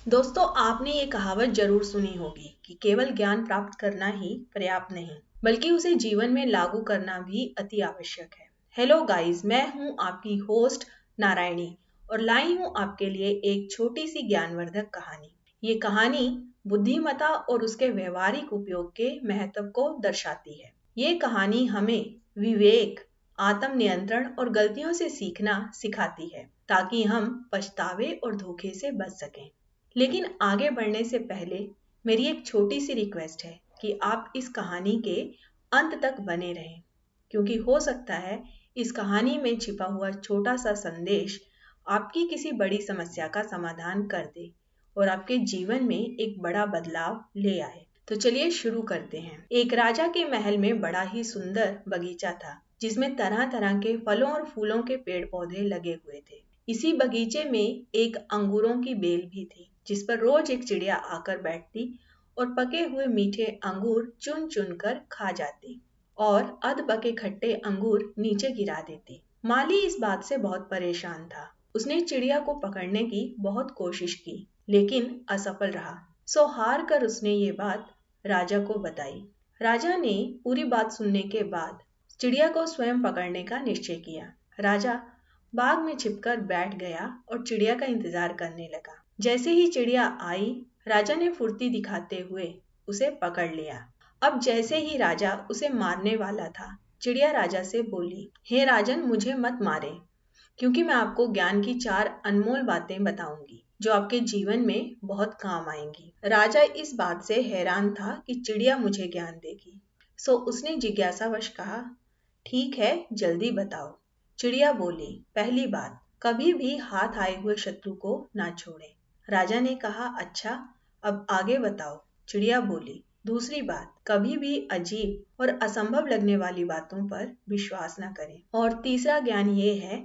दोस्तों, आपने ये कहावत जरूर सुनी होगी कि केवल ज्ञान प्राप्त करना ही पर्याप्त नहीं, बल्कि उसे जीवन में लागू करना भी अति आवश्यक है। हेलो गाइस, मैं हूँ आपकी होस्ट नारायणी और लाई हूँ आपके लिए एक छोटी सी ज्ञानवर्धक कहानी। ये कहानी बुद्धिमत्ता और उसके व्यवहारिक उपयोग के महत्व को दर्शाती है। ये कहानी हमें विवेक, आत्म नियंत्रण और गलतियों से सीखना सिखाती है ताकि हम पछतावे और धोखे से बच सकें। लेकिन आगे बढ़ने से पहले मेरी एक छोटी सी रिक्वेस्ट है कि आप इस कहानी के अंत तक बने रहें, क्योंकि हो सकता है इस कहानी में छिपा हुआ छोटा सा संदेश आपकी किसी बड़ी समस्या का समाधान कर दे और आपके जीवन में एक बड़ा बदलाव ले आए। तो चलिए शुरू करते हैं। एक राजा के महल में बड़ा ही सुंदर बगीचा था, जिसमें तरह तरह के फलों और फूलों के पेड़ पौधे लगे हुए थे। इसी बगीचे में एक अंगूरों की बेल भी थी, जिस पर रोज एक चिड़िया आकर बैठती और पके हुए मीठे अंगूर चुन चुन कर खा जाती और अध पके खट्टे अंगूर नीचे गिरा देती। माली इस बात से बहुत परेशान था। उसने चिड़िया को पकड़ने की बहुत कोशिश की, लेकिन असफल रहा। सो हार कर उसने ये बात राजा को बताई। राजा ने पूरी बात सुनने के बाद चिड़िया को स्वयं पकड़ने का निश्चय किया। राजा बाग में छिपकर बैठ गया और चिड़िया का इंतजार करने लगा। जैसे ही चिड़िया आई, राजा ने फुर्ती दिखाते हुए उसे पकड़ लिया। अब जैसे ही राजा उसे मारने वाला था, चिड़िया राजा से बोली, हे राजन, मुझे मत मारे, क्योंकि मैं आपको ज्ञान की 4 अनमोल बातें बताऊंगी जो आपके जीवन में बहुत काम आएंगी। राजा इस बात से हैरान था कि चिड़िया मुझे ज्ञान देगी। सो उसने जिज्ञासावश कहा, ठीक है, जल्दी बताओ। चिड़िया बोली, पहली बात, कभी भी हाथ आए हुए शत्रु को ना छोड़े। राजा ने कहा, अच्छा, अब आगे बताओ। चिड़िया बोली, दूसरी बात, कभी भी अजीब और असंभव लगने वाली बातों पर विश्वास न करें। और तीसरा ज्ञान ये है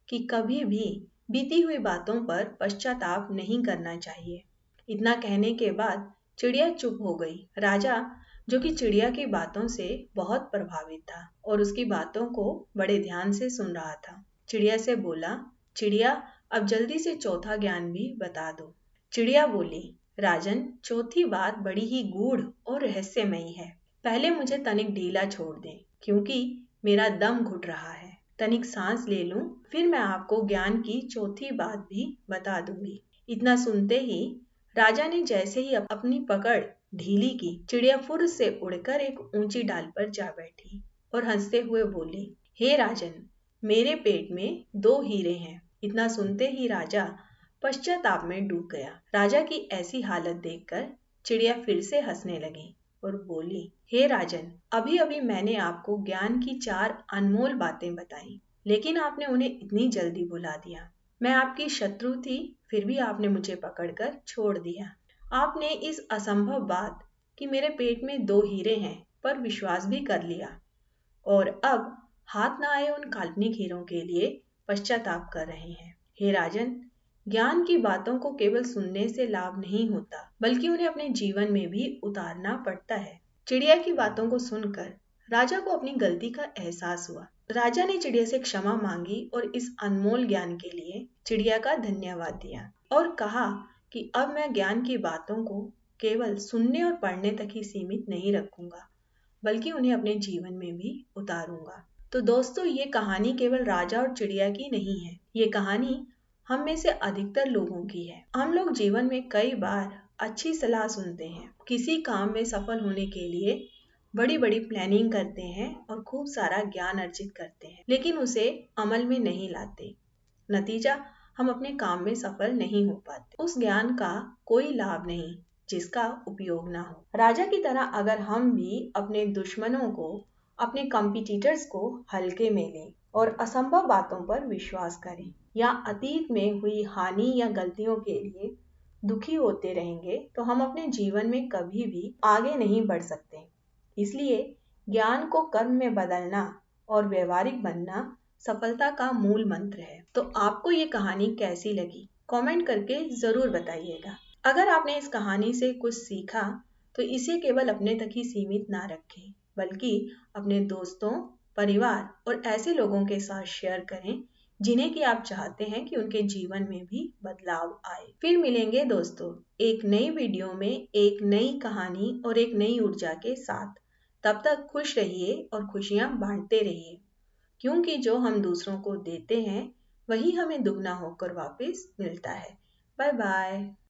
कि कभी भी बीती हुई बातों पर पश्चाताप नहीं करना चाहिए। इतना कहने के बाद चिड़िया चुप हो गई। राजा, जो कि चिड़िया की बातों से बहुत प्रभावित था और उसकी बातों को बड़े ध्यान से सुन रहा था, चिड़िया से बोला, चिड़िया, अब जल्दी से चौथा ज्ञान भी बता दो। चिड़िया बोली, राजन, चौथी बात बड़ी ही गूढ़ और रहस्यमयी है। पहले मुझे तनिक ढीला छोड़ दें, क्योंकि मेरा दम घुट रहा है। तनिक सांस ले लूं, फिर मैं आपको ज्ञान की चौथी बात भी बता दूंगी। इतना सुनते ही राजा ने जैसे ही अपनी पकड़ ढीली की, चिड़िया फुर से उड़कर एक ऊंची डाल पर जा बैठी और हंसते हुए बोली, हे राजन, मेरे पेट में 2 हीरे हैं। इतना सुनते ही राजा पश्चाताप में डूब गया। राजा की ऐसी हालत देखकर चिड़िया फिर से हंसने लगी और बोली, हे राजन, अभी अभी मैंने आपको ज्ञान की 4 अनमोल बातें बताई, लेकिन आपने उन्हें इतनी जल्दी भुला दिया। मैं आपकी शत्रु थी, फिर भी आपने मुझे पकड़कर छोड़ दिया। आपने इस असंभव बात कि मेरे पेट में 2 हीरे हैं पर विश्वास भी कर लिया और अब हाथ न आए उन काल्पनिक हीरों के लिए पश्चाताप कर रहे हैं। हे राजन, ज्ञान की बातों को केवल सुनने से लाभ नहीं होता, बल्कि उन्हें अपने जीवन में भी उतारना पड़ता है। चिड़िया की बातों को सुनकर राजा को अपनी गलती का एहसास हुआ। राजा ने चिड़िया से क्षमा मांगी और इस अनमोल ज्ञान के लिए चिड़िया का धन्यवाद दिया और कहा कि अब मैं ज्ञान की बातों को केवल सुनने और पढ़ने तक ही सीमित नहीं रखूंगा, बल्कि उन्हें अपने जीवन में भी उतारूंगा। तो दोस्तों, ये कहानी केवल राजा और चिड़िया की नहीं है। ये कहानी हम में से अधिकतर लोगों की है। हम लोग जीवन में कई बार अच्छी सलाह सुनते हैं, किसी काम में सफल होने के लिए बड़ी बड़ी प्लानिंग करते हैं और खूब सारा ज्ञान अर्जित करते हैं, लेकिन उसे अमल में नहीं लाते। नतीजा, हम अपने काम में सफल नहीं हो पाते। उस ज्ञान का कोई लाभ नहीं जिसका उपयोग ना हो। राजा की तरह अगर हम भी अपने दुश्मनों को, अपने कॉम्पिटिटर्स को हल्के में लें और असंभव बातों पर विश्वास करें या अतीत में हुई हानि या गलतियों के लिए दुखी होते रहेंगे, तो हम अपने जीवन में कभी भी आगे नहीं बढ़ सकते। इसलिए ज्ञान को कर्म में बदलना और व्यवहारिक बनना सफलता का मूल मंत्र है। तो आपको ये कहानी कैसी लगी? कमेंट करके जरूर बताइएगा। अगर आपने इस कहानी से कुछ सीखा तो इसे केवल अपने तक ही सीमित ना रखें, बल्कि अपने दोस्तों, परिवार और ऐसे लोगों के साथ शेयर करें जिन्हें कि आप चाहते हैं कि उनके जीवन में भी बदलाव आए। फिर मिलेंगे दोस्तों एक नई वीडियो में एक नई कहानी और एक नई ऊर्जा के साथ। तब तक खुश रहिए और खुशियां बांटते रहिए, क्योंकि जो हम दूसरों को देते हैं वही हमें दुगना होकर वापस मिलता है। Bye bye.